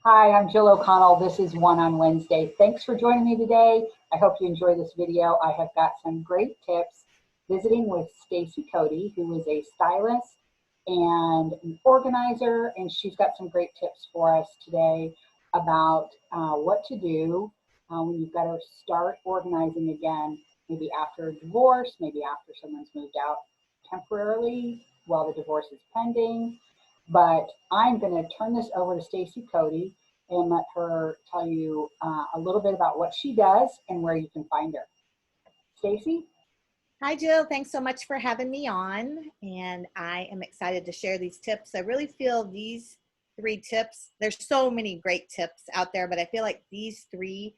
Hi, I'm Jill O'Connell. This is One on Wednesday. Thanks for joining me today. I hope you enjoy this video. I have got some great tips visiting with Stacy Cody, who is a stylist and an organizer, and she's got some great tips for us today about what to do when you've got to start organizing again, maybe after a divorce, maybe after someone's moved out temporarily while the divorce is pending. But I'm going to turn this over to Stacy Cody and let her tell you a little bit about what she does and where you can find her. Stacy? Hi, Jill. Thanks so much for having me on. And I am excited to share these tips. I really feel these three tips, there's so many great tips out there, but I feel like these three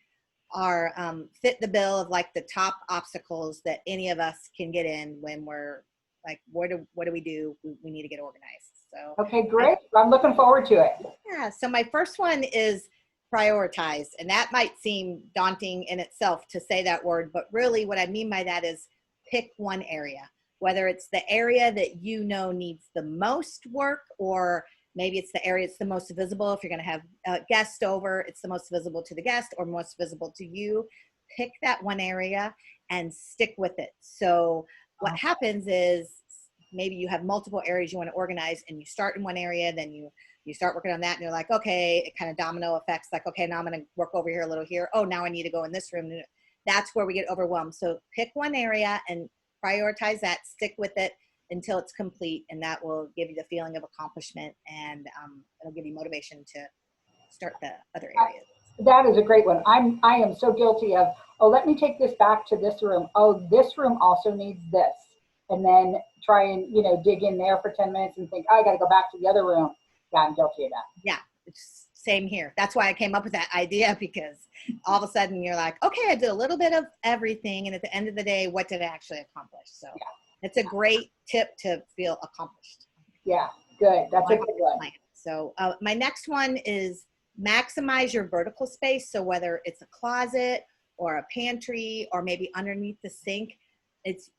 are fit the bill of like the top obstacles that any of us can get in when we're like, what do we do? We need to get organized. So, Okay, great. I'm looking forward to it. yeah. So my first one is prioritize. And that might seem daunting in itself to say that word, but really what I mean by that is pick one area, whether it's the area that you know needs the most work, or maybe it's the area that's the most visible. If you're going to have a guest over, it's the most visible to the guest or most visible to you. Pick that one area and stick with it. So what happens is maybe you have multiple areas you want to organize, and you start in one area, then you start working on that, and you're like, okay, it kind of domino effects, like, okay, now I'm going to work over here a little here. Oh, now I need to go in this room. That's where we get overwhelmed. So pick one area and prioritize that, stick with it until it's complete, and that will give you the feeling of accomplishment, and it'll give you motivation to start the other areas. That is a great one. I am so guilty of, oh, let me take this back to this room. Oh, this room also needs this. And then try and, dig in there for 10 minutes and think, oh, I got to go back to the other room. Yeah, I'm guilty of that. Yeah, it's same here. That's why I came up with that idea, because all of a sudden you're like, okay, I did a little bit of everything. And at the end of the day, what did I actually accomplish? So yeah, it's a great tip to feel accomplished. Yeah, good. That's a good one. So my next one is maximize your vertical space. So whether it's a closet or a pantry or maybe underneath the sink, it's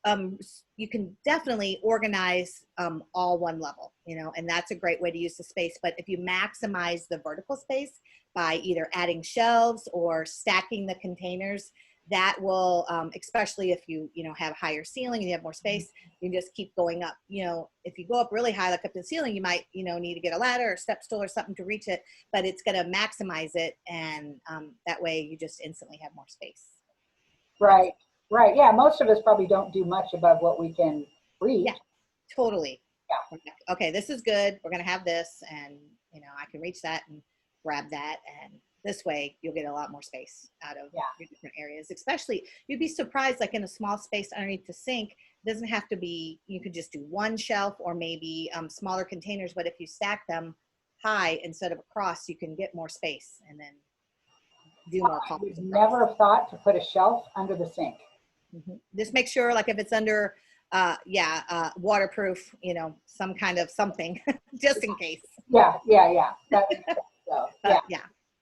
you can definitely organize all one level, and that's a great way to use the space. But if you maximize the vertical space by either adding shelves or stacking the containers, that will, especially if you have higher ceiling and you have more space, you can just keep going up. If you go up really high, like up to the ceiling, you might need to get a ladder or a step stool or something to reach it, but it's going to maximize it, and that way you just instantly have more space. Right. Right. Yeah. Most of us probably don't do much above what we can reach. Yeah, totally. Yeah. Okay, this is good. We're going to have this, and I can reach that and grab that. And this way you'll get a lot more space out of your different areas. Especially, you'd be surprised, like in a small space underneath the sink, it doesn't have to be, you could just do one shelf or maybe smaller containers. But if you stack them high instead of across, you can get more space and then do more. I would never have thought to put a shelf under the sink. Just make sure, like if it's under waterproof, some kind of something, just in case. Yeah. Yeah.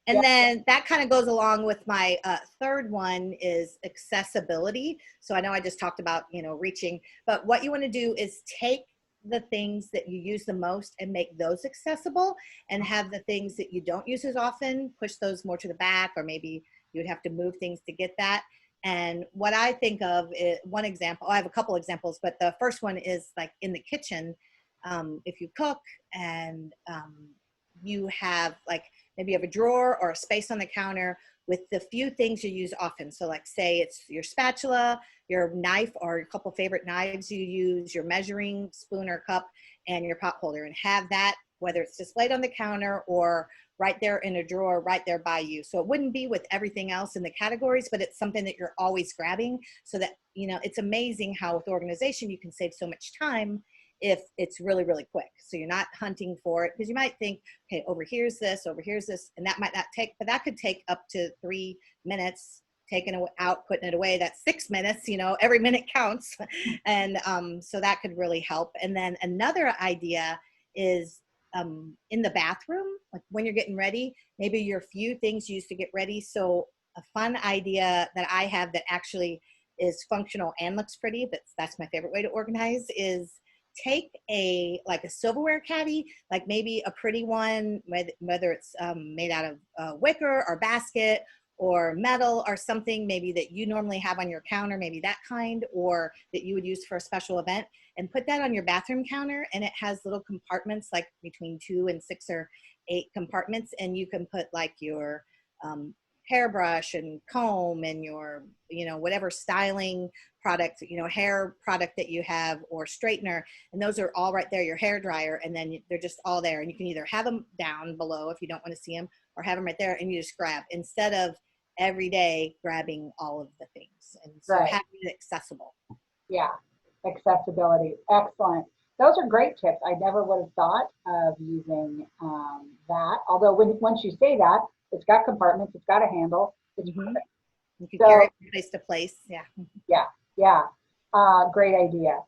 And then that kind of goes along with my third one is accessibility. So I know I just talked about, reaching, but what you want to do is take the things that you use the most and make those accessible, and have the things that you don't use as often, push those more to the back, or maybe you would have to move things to get that. And what I think of is one example. I have a couple examples, but the first one is like in the kitchen. If you cook and you have like, maybe you have a drawer or a space on the counter with the few things you use often. So like say it's your spatula, your knife, or a couple favorite knives you use, your measuring spoon or cup, and your pot holder, and have that, whether it's displayed on the counter or right there in a drawer, right there by you. So it wouldn't be with everything else in the categories, but it's something that you're always grabbing, so that, it's amazing how with organization you can save so much time if it's really, really quick. So you're not hunting for it, because you might think, okay, over here's this, and that might not take, but that could take up to 3 minutes, taking it out, putting it away. That's 6 minutes, every minute counts. And so that could really help. And then another idea is in the bathroom, like when you're getting ready, maybe your few things you used to get ready. So a fun idea that I have that actually is functional and looks pretty, that's my favorite way to organize, is take like a silverware caddy, like maybe a pretty one, whether it's made out of wicker or basket or metal or something maybe that you normally have on your counter, maybe that kind, or that you would use for a special event, and put that on your bathroom counter. And it has little compartments, like between 2 and 6 or 8 compartments, and you can put like your hairbrush and comb and your, whatever styling product, hair product that you have, or straightener, and those are all right there, your hair dryer, and then they're just all there, and you can either have them down below if you don't want to see them, or have them right there, and you just grab, instead of every day grabbing all of the things. And so Right. having it accessible. Yeah, accessibility. Excellent. Those are great tips. I never would have thought of using that. Although once you say that, it's got compartments, it's got a handle. It's perfect. You can carry it from place to place. Yeah. Yeah. Great idea.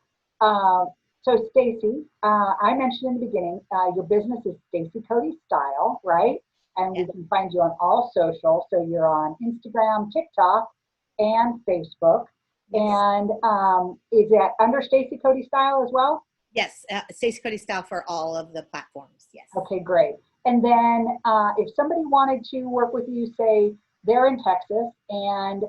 So Stacy, I mentioned in the beginning, your business is Stacy Cody Style, right? And we can find you on all social. So you're on Instagram, TikTok, and Facebook. Yes. And is that under Stacy Cody Style as well? Yes, Stacy Cody Style for all of the platforms. Yes. Okay, great. And then if somebody wanted to work with you, say they're in Texas and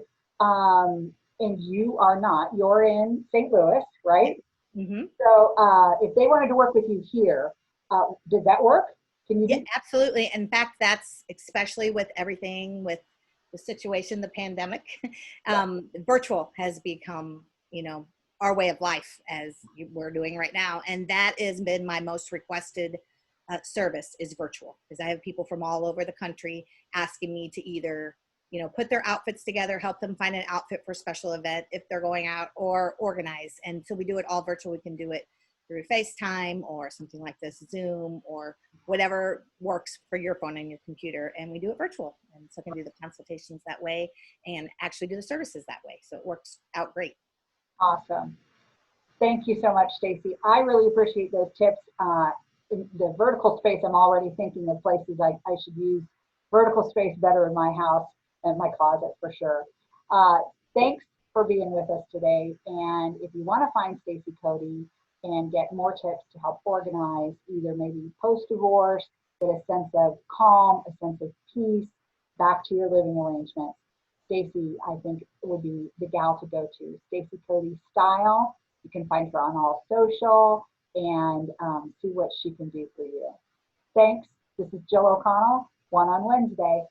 you are not, you're in St. Louis, right? Mm-hmm. So if they wanted to work with you here, does that work? Can you Yeah, absolutely. In fact, that's especially with everything with the situation, the pandemic, virtual has become, our way of life, as we're doing right now. And that has been my most requested service, is virtual, because I have people from all over the country asking me to either, put their outfits together, help them find an outfit for a special event if they're going out, or organize. And so we do it all virtual. We can do it through FaceTime or something like this, Zoom, or whatever works for your phone and your computer. And we do it virtual. And so I can do the consultations that way and actually do the services that way. So it works out great. Awesome. Thank you so much, Stacy. I really appreciate those tips. In the vertical space, I'm already thinking of places I should use vertical space better in my house and my closet for sure. Thanks for being with us today. And if you want to find Stacy Cody and get more tips to help organize, either maybe post-divorce, get a sense of calm, a sense of peace, back to your living arrangements, Stacy, I think, would be the gal to go to. Stacy Cody Style. You can find her on all social and see what she can do for you. Thanks. This is Jill O'Connell, One on Wednesday.